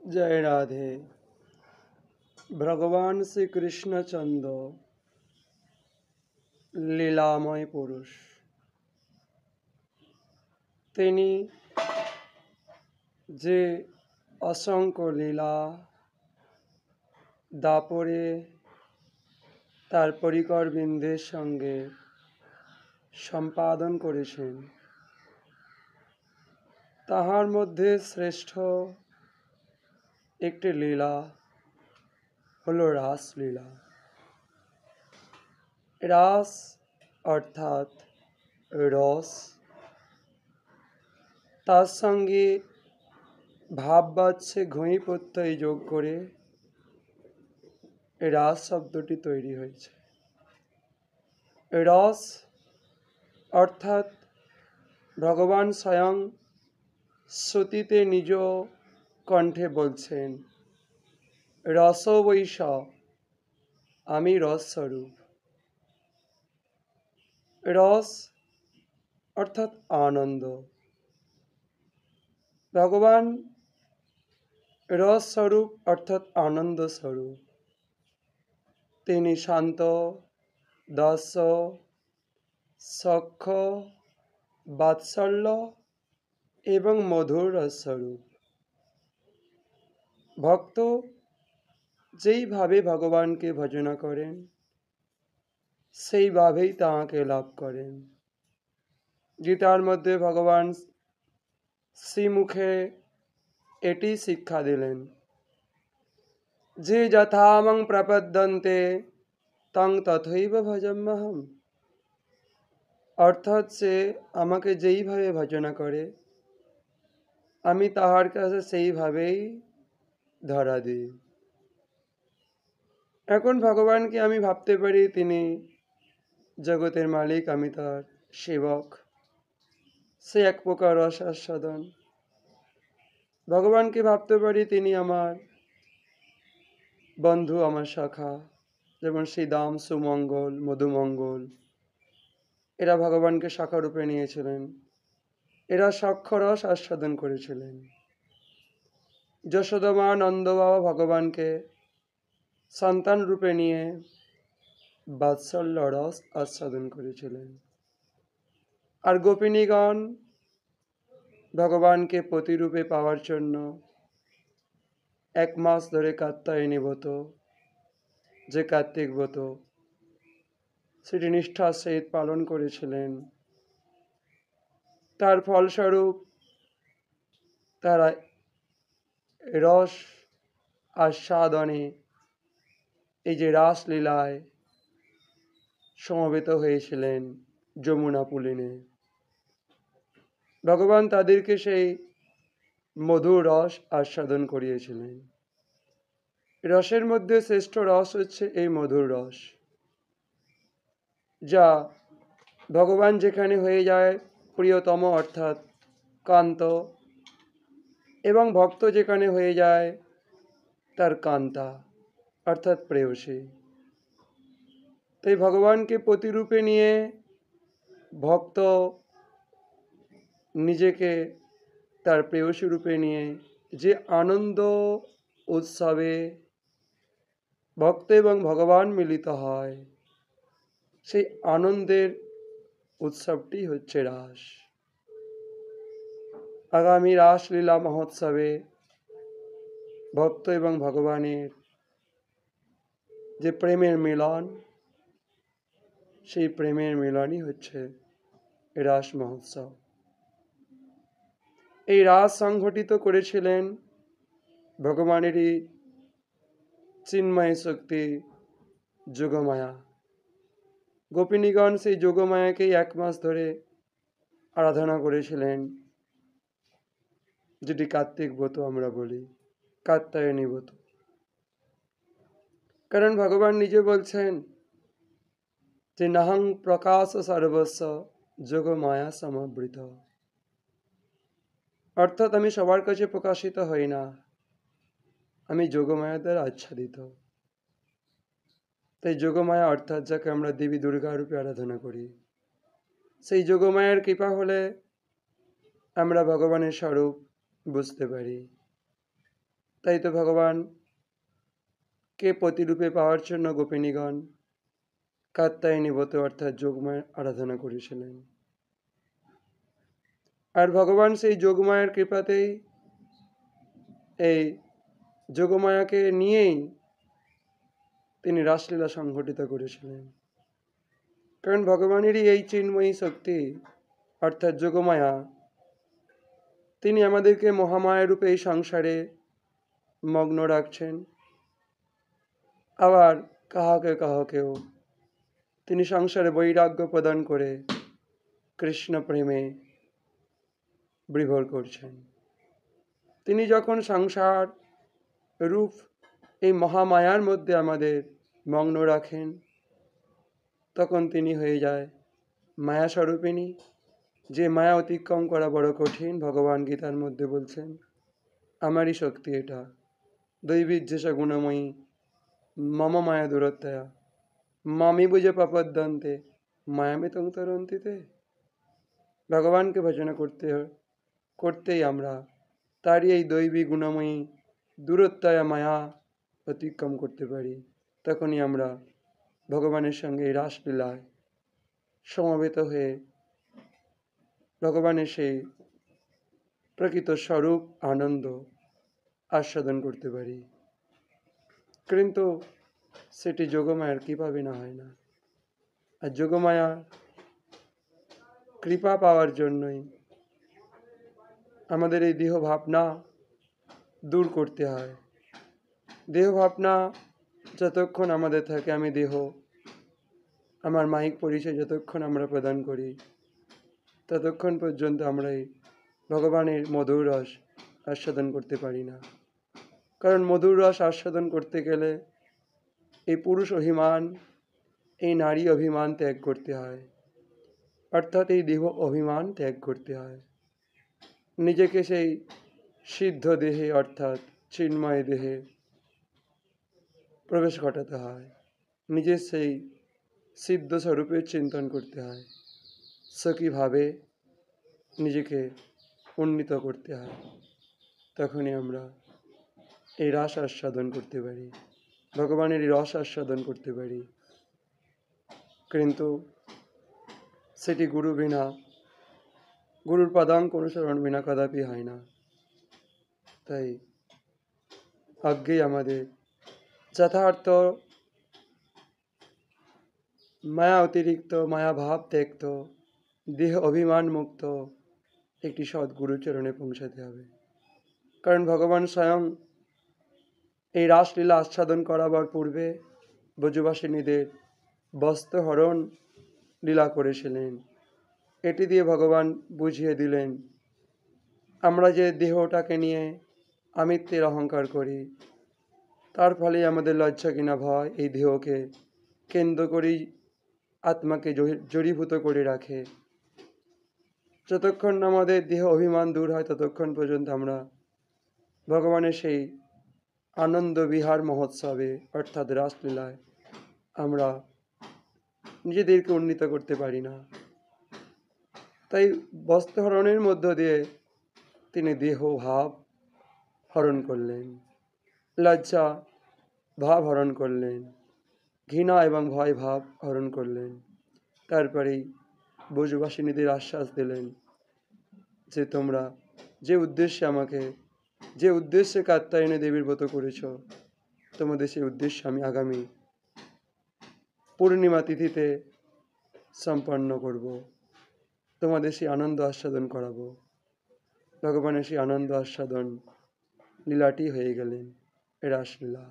जय राधे। भगवान श्री कृष्णचंद्र লীলাময় পুরুষ। তিনি যে অসংখ্য লীলা দাপরে তার পরিকর বৃন্দের সঙ্গে সম্পাদন করেছেন, তাহার মধ্যে শ্রেষ্ঠ একটি লীলা হল রাসলীলা। রাস অর্থাৎ রস, তার সঙ্গে ভাববাচ্যে ঘুঁই প্রত্যয় যোগ করে রাস শব্দটি তৈরি হয়েছে। রস অর্থাৎ ভগবান স্বয়ং শ্রুতিতে নিজ কণ্ঠে বলছেন, রস বৈষ, আমি রস স্বরূপ। রস অর্থাৎ আনন্দ। ভগবান রস স্বরূপ অর্থাৎ আনন্দ স্বরূপ। তিনি শান্ত, দাস্য, সখ্য, বাৎসল্য এবং মধুর রস স্বরূপ। ভক্ত যেইভাবে ভগবানকে ভজনা করেন সেইভাবেই তাঁকে লাভ করেন। গীতার মধ্যে ভগবান শ্রীমুখে এটি শিক্ষা দিলেন যে যথা মাং প্রপদ্যন্তে তং তথৈব ভজাম্যহম। অর্থাৎ সে আমাকে যেইভাবে ভজনা করে আমি তাহার কাছে সেইভাবেই ধরা দিই। এখন ভগবানকে আমি ভাবতে পারি তিনি জগতের মালিক, আমি তার সেবক, সে এক প্রকার রস আস্বাদন। ভগবানকে ভাবতে পারি তিনি আমার বন্ধু, আমার সখা, যেমন শ্রীদাম, সুমঙ্গল, মধুমঙ্গল, এরা ভগবানকে সখা রূপে নিয়েছিলেন। এরা সখ্যরস আস্বাদন করেছিলেন। যশোদমা, নন্দ বাবা ভগবানকে সন্তান রূপে নিয়ে বাৎসল্য রস আস্বাদন করেছিলেন। আর গোপিনীগণ ভগবানকে পতিরূপে পাওয়ার জন্য 1 মাস ধরে কাত্যায়নী ব্রত, যে কার্তিক ব্রত, সেটি নিষ্ঠার সহিত পালন করেছিলেন। তার ফলস্বরূপ তারা রস আস্বাদনে, এই যে রাসলীলায় সমবেত হয়েছিলেন যমুনা পুলিনে। ভগবান তাদেরকে সেই মধুর রস আস্বাদন করিয়েছিলেন। রসের মধ্যে শ্রেষ্ঠ রস হচ্ছে এই মধুর রস, যা ভগবান যেখানে হয়ে যায় প্রিয়তম অর্থাৎ কান্ত, এবং ভক্ত যেখানে হয়ে যায় তার কান্তা অর্থাৎ প্রেয়সী। তাই ভগবানকে প্রতিরূপে নিয়ে ভক্ত নিজেকে তার প্রেয়সী রূপে নিয়ে যে আনন্দ উৎসবে ভক্ত এবং ভগবান মিলিত হয়, সেই আনন্দের উৎসবটি হচ্ছে রাস। আগামী রাসলীলা মহোৎসবে ভক্ত এবং ভগবানের যে প্রেমের মিলন, সেই প্রেমের মিলনই হচ্ছে রাস মহোৎসব। এই রাস সংঘটিত করেছিলেন ভগবানেরই চিন্ময় শক্তি যোগমায়া। গোপিনীগণ সেই যোগমায়াকেই 1 মাস ধরে আরাধনা করেছিলেন, যেটি কার্তিক ব্রত আমরা বলি, কাত্যায়নী ব্রত। কারণ ভগবান নিজে বলছেন যে নাহং প্রকাশ সর্বস্ব যোগমায়া সমাবৃত। অর্থাৎ আমি সবার কাছে প্রকাশিত হই না, আমি যোগমায়া দ্বারা আচ্ছাদিত। তাই যোগমায়া অর্থাৎ যাকে আমরা দেবী দুর্গা রূপে আরাধনা করি, সেই যোগমায়ার কৃপা হলে আমরা ভগবানের স্বরূপ বুঝতে পারি। তাই তো ভগবানকে প্রতিরূপে পাওয়ার জন্য গোপিনীগণ কাত্যায়নী ব্রত অর্থাৎ যোগমায়ের আরাধনা করেছিলেন। আর ভগবান সেই যোগমায়ের কৃপাতেই এই যোগমায়াকে নিয়েই তিনি রাসলীলা সংঘটিত করেছিলেন। কারণ ভগবানেরই এই চিন্ময়ী শক্তি অর্থাৎ যোগমায়া, তিনি আমাদেরকে মহামায়া রূপে এই সংসারে মগ্ন রাখছেন। আবার কাহাকেও তিনি সংসারে বৈরাগ্য প্রদান করে কৃষ্ণ প্রেমে বিভোর করছেন। তিনি যখন সংসার রূপ এই মহামায়ার মধ্যে আমাদের মগ্ন রাখেন, তখন তিনি হয়ে যায় মায়া স্বরূপিণী। যে মায়া অতিক্রম করা বড় কঠিন, ভগবান গীতার মধ্যে বলছেন আমারই শক্তি এটা, দৈবীর যেসা গুণময়ী মম মায়া দূরত্বয়া মামি বুঝে পাপদ্দন্তে মায়ামিতং তরন্তিতে। ভগবানকে ভজনা করতেই আমরা তারই এই দৈবী গুণময়ী দূরত্বয়া মায়া অতিক্রম করতে পারি। তখনই আমরা ভগবানের সঙ্গে এই রাসলীলায় সমবেত হয়ে ভগবানের সেই প্রকৃত স্বরূপ আনন্দ আস্বাদন করতে পারি। কিন্তু সেটি যোগমায়ার কৃপাবে না হয় না। আর যোগমায়ার কৃপা পাওয়ার জন্যই আমাদের এই দেহ ভাবনা দূর করতে হয়। দেহ ভাবনা যতক্ষণ আমাদের থাকে, আমি দেহ, আমার মাহিক পরিচয় যতক্ষণ আমরা প্রদান করি, ততক্ষণ পর্যন্ত আমরা এই ভগবানের মধুর রস আস্বাদন করতে পারি না। কারণ মধুর রস আস্বাদন করতে গেলে এই পুরুষ অভিমান, এই নারী অভিমান ত্যাগ করতে হয়, অর্থাৎ এই দেহ অভিমান ত্যাগ করতে হয়। নিজেকে সেই সিদ্ধ দেহে অর্থাৎ চিন্ময় দেহে প্রবেশ ঘটাতে হয়, নিজের সেই সিদ্ধ স্বরূপের চিন্তন করতে হয়, সখীভাবে নিজেকে উন্নীত করতে হয়। তখনই আমরা এই রাস আস্বাদন করতে পারি, ভগবানের এই রস আস্বাদন করতে পারি। কিন্তু সেটি গুরু বিনা, গুরুর পদাঙ্ক অনুসরণ বিনা কদাপি হয় না। তাই আজ্ঞেই আমাদের যথার্থ মায়া অতিরিক্ত, মায়া ভাব ত্যক্ত, দেহ অভিমান মুক্ত একটি সদ্গুরুচরণে পৌঁছাতে হবে। কারণ ভগবান স্বয়ং এই রাসলীলা আস্বাদন করাবার পূর্বে ব্রজবাসিনীদের বস্ত্রহরণ লীলা করেছিলেন। এটি দিয়ে ভগবান বুঝিয়ে দিলেন আমরা যে দেহটাকে নিয়ে আমিত্বের অহংকার করি, তার ফলে আমাদের লজ্জা কিনা ভয় এই দেহকে কেন্দ্র করেই আত্মাকে জড়ীভূত করে রাখে। যতক্ষণ আমাদের দেহ অভিমান দূর হয়, ততক্ষণ পর্যন্ত আমরা ভগবানের সেই আনন্দ বিহার মহোৎসবে অর্থাৎ রাসলীলায় আমরা নিজেদেরকে উন্নীত করতে পারি না। তাই বস্ত্রহরণের মধ্য দিয়ে তিনি দেহ ভাব হরণ করলেন, লজ্জা ভাব হরণ করলেন, ঘৃণা এবং ভয় ভাব হরণ করলেন। তারপরেই ব্রজবাসিনীদের আশ্বাস দিলেন যে তোমরা যে উদ্দেশ্যে কাত্যায়নী দেবীর ব্রত করেছ, তোমাদের সেই উদ্দেশ্যে আমি আগামী পূর্ণিমা তিথিতে সম্পন্ন করব, তোমাদের সেই আনন্দ আস্বাদন করাবো। ভগবানের সেই আনন্দ আস্বাদন লীলাটি হয়ে গেলেন রাসলীলা।